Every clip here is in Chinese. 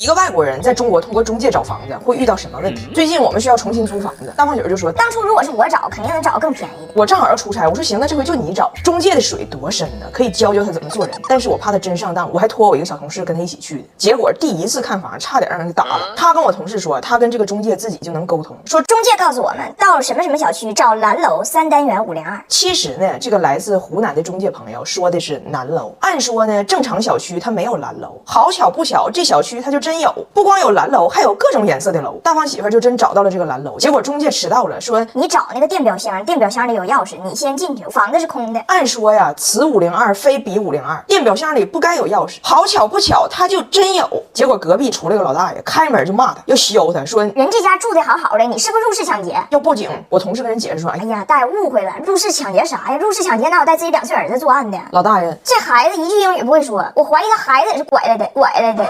一个外国人在中国通过中介找房子会遇到什么问题？最近我们需要重新租房子，大胖姐就说，当初如果是我找，肯定能找更便宜的。我正好要出差，我说行，那这回就你找。中介的水多深呢？可以教教他怎么做人，但是我怕他真上当，我还托我一个小同事跟他一起去的。结果第一次看房，差点让人给打了。他跟我同事说，他跟这个中介自己就能沟通，说中介告诉我们，到了什么什么小区找蓝楼3单元502。其实呢，这个来自湖南的中介朋友说的是南楼。按说呢，正常小区它没有蓝楼，好巧不巧，这小区它就真有，不光有蓝楼，还有各种颜色的楼。大胖媳妇就真找到了这个蓝楼，结果中介迟到了，说你找那个电表箱，电表箱里有钥匙，你先进去，房子是空的。按说呀，此502非彼502，电表箱里不该有钥匙。好巧不巧，他就真有。结果隔壁出来个老大爷，开门就骂他，要削他，说人这家住的好好的，你是不是入室抢劫？要报警。我同事跟人解释说，哎呀，大爷误会了，入室抢劫啥呀？入室抢劫哪有带自己2岁儿子作案的？老大爷，这孩子一句英语不会说，我怀疑他孩子也是拐来的。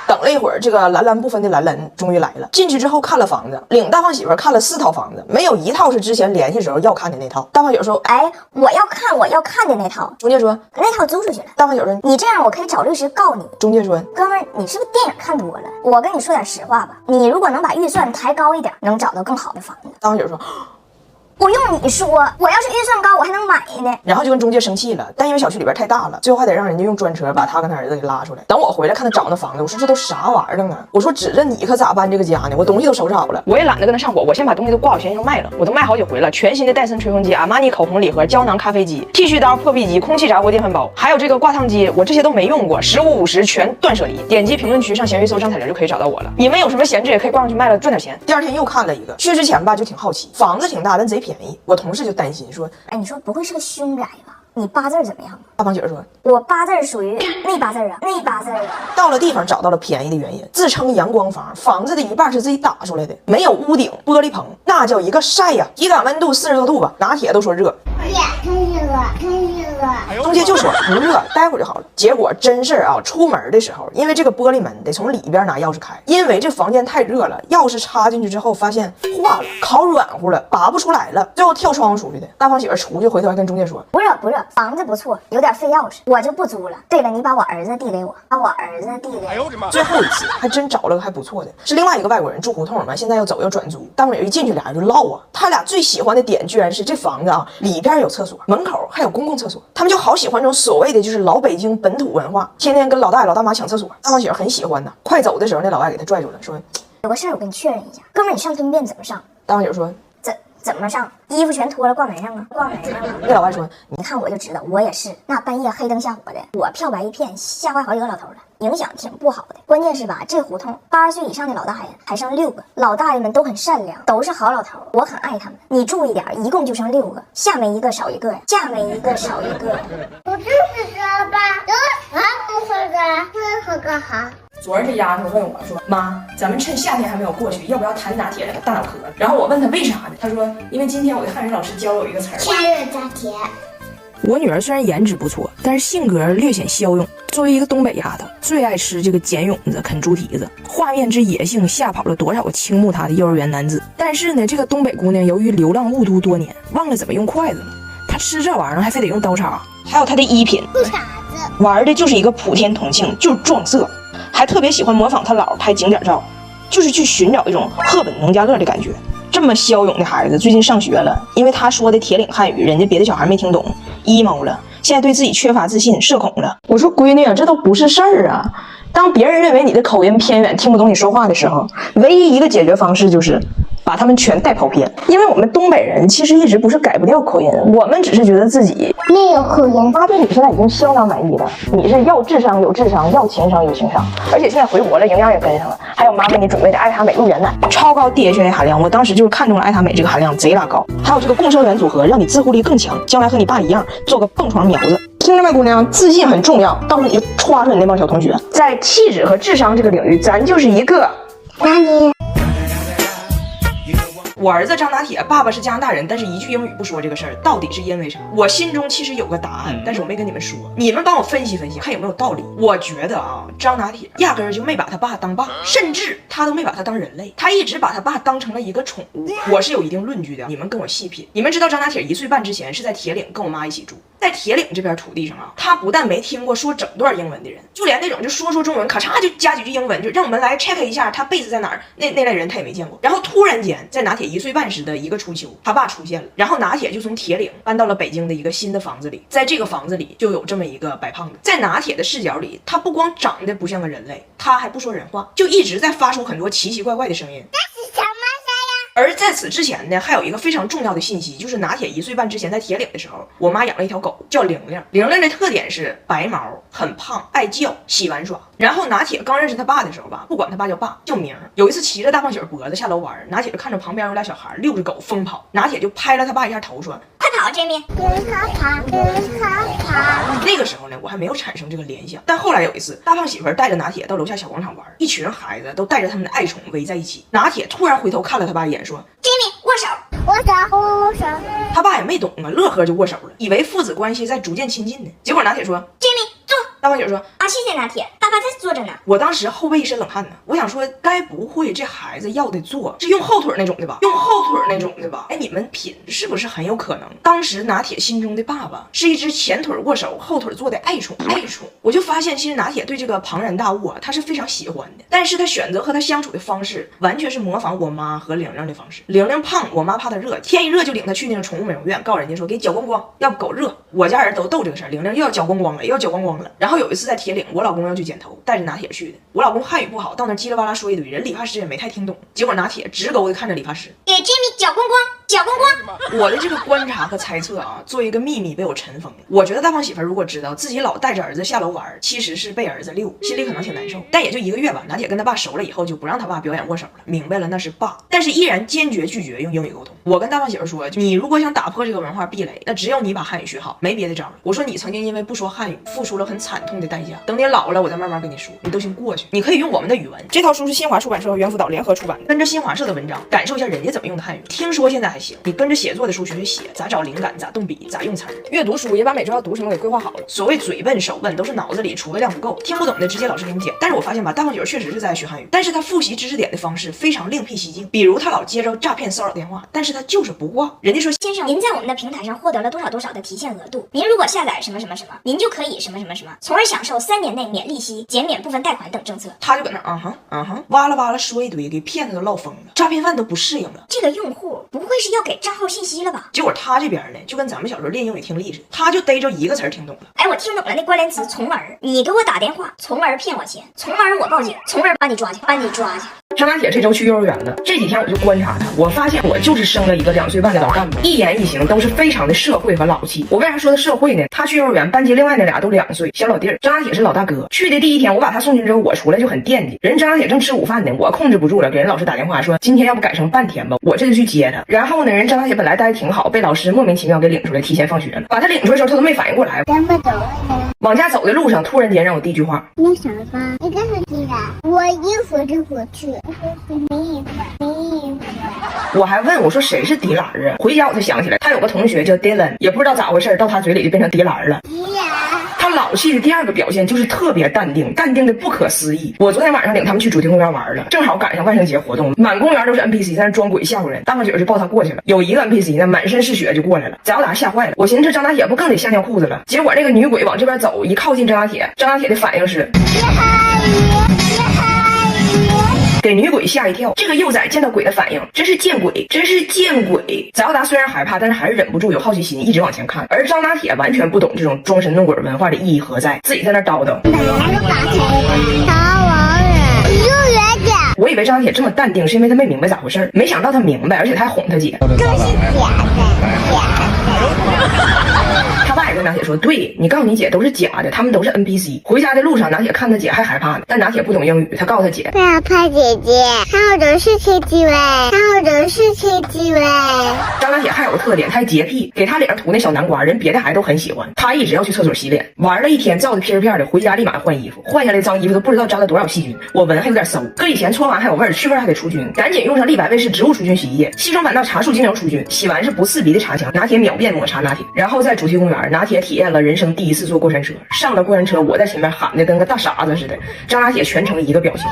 等了一会儿，这个蓝蓝不分的蓝蓝终于来了。进去之后看了房子，领大胖媳妇看了4套房子，没有一套是之前联系时候要看的那套。大胖媳妇说，哎，我要看的那套。中介说那套租出去了。大胖媳妇说，你这样我可以找律师告你。中介说，哥们儿，你是不是电影看多了？我跟你说点实话吧，你如果能把预算抬高一点，能找到更好的房子。大胖媳妇说，不用你说，我要是预算高，我还能买呢。然后就跟中介生气了，但因为小区里边太大了，最后还得让人家用专车把他跟他儿子给拉出来。等我回来看他找那房子，我说这都啥玩意儿啊？我说指着你可咋搬这个家呢？我东西都收拾好了，我也懒得跟他上火，我先把东西都挂好闲鱼卖了，我都卖好几回了。全新的戴森吹风机、阿玛尼口红礼盒、胶囊咖啡机、剃须刀、破壁机、空气炸锅电饭煲，还有这个挂烫机，我这些都没用过，15、50全断舍离。点击评论区上闲鱼搜张彩玲就可以找到我了。你们有什么闲置也可以挂上去卖了赚点钱。第二天又看了一个，去之前吧就挺好奇，房子挺大但贼便宜。我同事就担心说，哎，你说不会是个凶宅吧？你八字怎么样？大胖姐说，我八字属于内八字啊，内八字啊。到了地方找到了便宜的原因，自称阳光房，房子的一半是自己打出来的，没有屋顶，玻璃棚，那叫一个晒呀！体感温度40多度吧，拿铁都说热。中介就说不热，待会儿就好了。结果真事儿啊，出门的时候，因为这个玻璃门得从里边拿钥匙开，因为这房间太热了，钥匙插进去之后发现化了，烤软乎了，拔不出来了，最后跳窗户出去的。大胖媳妇出去回头还跟中介说，不热，房子不错，有点费钥匙，我就不租了。对了，你把我儿子递给我，最后一次还真找了个还不错的，是另外一个外国人住胡同嘛，现在要走要转租。大胖媳妇一进去，俩人就唠啊，他俩最喜欢的点居然是这房子啊里边有厕所，门口还有公共厕所，他们就好喜欢这种所谓的就是老北京本土文化，天天跟老大爷老大妈抢厕所。大胖媳妇很喜欢呢，快走的时候那老外给他拽住了，说有个事儿我跟你确认一下，哥们儿你上蹲便怎么上？大胖媳妇说怎么上？衣服全脱了挂门上啊，那老外说，你看我就知道，我也是，那半夜黑灯瞎火的，我漂白一片，吓坏好几个老头了，影响挺不好的。关键是吧，这胡同80岁以上的老大爷还剩6个，老大爷们都很善良，都是好老头，我很爱他们。你注意点，一共就剩6个，下面一个少一个呀，下面一个少一个。我就是说吧，有啥不喝的，喝个好。昨儿这丫头问我说，妈，咱们趁夏天还没有过去，要不要谈打铁大脑壳？然后我问她为啥呢？她说，因为今天我的汉语老师教了我一个词儿，夏日打铁。我女儿虽然颜值不错，但是性格略显骁勇。作为一个东北丫头，最爱吃这个捡蛹子、啃猪蹄子，画面之野性吓跑了多少个倾慕她的幼儿园男子。但是呢，这个东北姑娘由于流浪雾都多年，忘了怎么用筷子了，她吃这玩意儿还非得用刀叉。还有她的衣品，傻子玩的就是一个普天同庆，就是撞色，还特别喜欢模仿她姥拍景点照，就是去寻找一种赫本农家乐的感觉。这么骁勇的孩子最近上学了，因为他说的铁岭汉语，人家别的小孩没听懂，emo 了，现在对自己缺乏自信，社恐了。我说闺女啊，这都不是事儿啊。当别人认为你的口音偏远，听不懂你说话的时候，唯一一个解决方式就是把他们全带跑偏。因为我们东北人其实一直不是改不掉口音，我们只是觉得自己没有口音。妈对你现在已经相当满意了，你是要智商有智商，要情商有情商，而且现在回国了，营养也跟上了。还有妈给你准备的爱塔美路原奶，超高 DHA 含量，我当时就是看中了爱塔美这个含量贼拉高。还有这个共生元组合，让你自护力更强，将来和你爸一样做个蹦床苗子。听着没，姑娘，自信很重要。到时候你就歘出你那帮小同学，在气质和智商这个领域，咱就是一个。那你。我儿子张拿铁爸爸是加拿大人，但是一句英语不说，这个事儿到底是因为啥？我心中其实有个答案，但是我没跟你们说，你们帮我分析分析，看有没有道理。我觉得啊，张拿铁压根儿就没把他爸当爸，甚至他都没把他当人类，他一直把他爸当成了一个宠物。我是有一定论据的，你们跟我细品。你们知道张拿铁1岁半之前是在铁岭跟我妈一起住，在铁岭这边土地上啊，他不但没听过说整段英文的人，就连那种就说中文咔嚓就加几句英文，就让我们来 check 一下他被子在哪儿，那类人他也没见过。然后突然间在拿铁1岁半时的一个初秋，他爸出现了，然后拿铁就从铁岭搬到了北京的一个新的房子里，在这个房子里就有这么一个白胖子。在拿铁的视角里，他不光长得不像个人类，他还不说人话，就一直在发出很多奇奇怪怪的声音。这是什么声呀？而在此之前呢，还有一个非常重要的信息，就是拿铁1岁半之前在铁岭的时候，我妈养了一条狗叫玲玲。玲玲的特点是白毛，很胖，爱叫，喜玩耍。然后拿铁刚认识他爸的时候吧，不管他爸叫爸，叫名。有一次骑着大胖雪脖子下楼玩，拿铁就看着旁边有俩小孩遛着狗疯跑，拿铁就拍了他爸一下头说：“快跑 ，Jimmy！” 那个时候呢，我还没有产生这个联想。但后来有一次，大胖媳妇带着拿铁到楼下小广场玩，一群孩子都带着他们的爱宠围在一起。拿铁突然回头看了他爸一眼，说 ：“Jimmy，握手。”握手。他爸也没懂啊，乐呵就握手了，以为父子关系在逐渐亲近呢。结果拿铁说 ：“Jimmy，坐。”大胖姐说：“啊，谢谢拿铁，爸爸在坐着呢。”我当时后背一身冷汗呢，我想说，该不会这孩子要的坐是用后腿那种的吧？用后腿那种的吧？哎，你们品是不是很有可能？当时拿铁心中的爸爸是一只前腿握手、后腿坐的爱宠。我就发现，其实拿铁对这个庞然大物啊，他是非常喜欢的，但是他选择和他相处的方式，完全是模仿我妈和玲玲的方式。玲玲胖，我妈怕她热，天一热就领她去那个宠物美容院，告诉人家说给搅光光，要不狗热。我家人都逗这个事儿，玲玲又要搅光光了，又要搅光光了。然后有一次在铁岭，我老公要去剪头，带着拿铁去的。我老公汉语不好，到那叽里哇啦说一堆，人理发师也没太听懂。结果拿铁直勾的看着理发师，给 Jimmy 搅光光，搅光光。我的这个观察和猜测啊，作为一个秘密被我尘封了。我觉得大胖媳妇如果知道自己老带着儿子下楼玩，其实是被儿子溜，心里可能挺难受。但也就1个月吧，拿铁跟他爸熟了以后，就不让他爸表演握手了，明白了那是爸，但是依然坚决拒绝用英语沟通。我跟大胖媳妇说，你如果想打破这个文化壁垒，那只有你把汉语学好，没别的招了。我说你曾经因为不说汉语付出了很惨痛的代价，等你老了我再慢慢跟你说，你都先过去。你可以用我们的语文。这套书是新华出版社和猿辅导联合出版的，跟着新华社的文章感受一下人家怎么用的汉语。听说现在还行，你跟着写作的书学学写，咋找灵感，咋动笔，咋用词儿。阅读书也把每周要读什么给规划好了。所谓嘴笨手笨都是脑子里储备量不够，听不懂的直接老师给你讲。但是我发现吧，大胖姐确实是在学汉语，但是他复习知识点的方式非常另辟蹊径。比如他老接着诈骗骚扰电话，但是他就是不挂。人家说先生，您在我们的平台上获得了多少多少的提现额度，您如果下载什么什么什么，您就可以什么什么什么，从而享受3年内免利息、减免部分贷款等政策。他就搁那哇啦哇啦说一堆，给骗子都唠疯了，诈骗犯都不适应了。这个用户不会是要给账号信息了吧？结果他这边呢，就跟咱们小时候练英语听力似的，他就逮着一个词儿听懂了。哎，我听懂了那关联词从而，你给我打电话，从而骗我钱，从而我报警，从而把你抓去。张拿铁这周去幼儿园了，这几天我就观察他，我发现我就是生了一个2岁半的老干部，一言一行都是非常的社会和老气。我为啥说他社会呢？他去幼儿园，班级另外那俩都2岁，小老弟儿。张拿铁是老大哥。去的第1天，我把他送进之后，我出来就很惦记。人张拿铁正吃午饭呢，我控制不住了，给人老师打电话说今天要不改成半天吧，我这就去接他。然后呢，人张拿铁本来待得挺好，被老师莫名其妙给领出来，提前放学了。把他领出来的时候，他都没反应过来。怎么走了？往家走的路上，突然间让我第一句话：你想吧，你跟谁去的？我一会儿就回去。没衣服。我还问我说谁是迪兰啊？回家我才想起来，他有个同学叫 Dylan， 也不知道咋回事，到他嘴里就变成迪兰了。他老气的第2个表现就是特别淡定，淡定的不可思议。我昨天晚上领他们去主题公园玩了，正好赶上万圣节活动，满公园都是 NPC 在那装鬼吓唬人。大胖姐就抱他过去了，有一个 NPC 呢满身是血就过来了，把我吓坏了。我寻思这张拿铁不更得吓尿裤子了？结果这个女鬼往这边走，一靠近张拿铁，张拿铁的反应是给女鬼吓一跳。这个幼崽见到鬼的反应真是见鬼，真是见鬼。早达虽然害怕，但是还是忍不住有好奇心，一直往前看。而张拿铁完全不懂这种装神弄鬼文化的意义何在，自己在那叨叨。我以为张拿铁这么淡定是因为他没明白咋回事，没想到他明白，而且他还哄他姐。都是假的。他爸也跟拿铁说，对，你告诉你姐都是假的，他们都是 NPC。回家的路上，拿铁看他姐还害怕呢，但拿铁不懂英语，他告诉他姐，不要怕姐姐，看我的是飞机喂，看我或者是贴纸呗。张大铁还有个特点，他还洁癖，给他脸上涂那小南瓜，人别的孩子都很喜欢，他一直要去厕所洗脸，玩了一天，照的片片的，回家立马换衣服，换下来脏衣服都不知道沾了多少细菌，我闻还有点馊，搁以前搓完还有味儿，去味儿还得除菌，赶紧用上利百味氏植物除菌洗衣液，西双版纳茶树精油除菌，洗完是不刺鼻的茶香，拿铁秒变抹茶拿铁。然后在主题公园，拿铁体验了人生第一次坐过山车，上了过山车，我在前面喊的跟个大傻子似的，张大铁全程一个表情。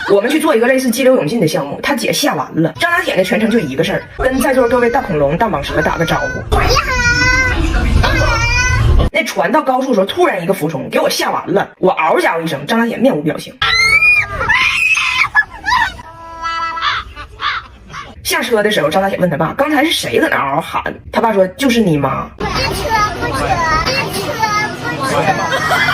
我们去做一个类似激流勇进的项目，他姐下完了，张大铁呢全程就一个事儿，跟在座各位大恐龙、大蟒蛇打个招呼。那传到高处的时候，突然一个俯冲给我吓完了，我嗷家伙一声，张大铁面无表情。下车的时候，张大铁问他爸：“刚才是谁在那嗷嗷喊？”他爸说：“就是你妈。”不扯。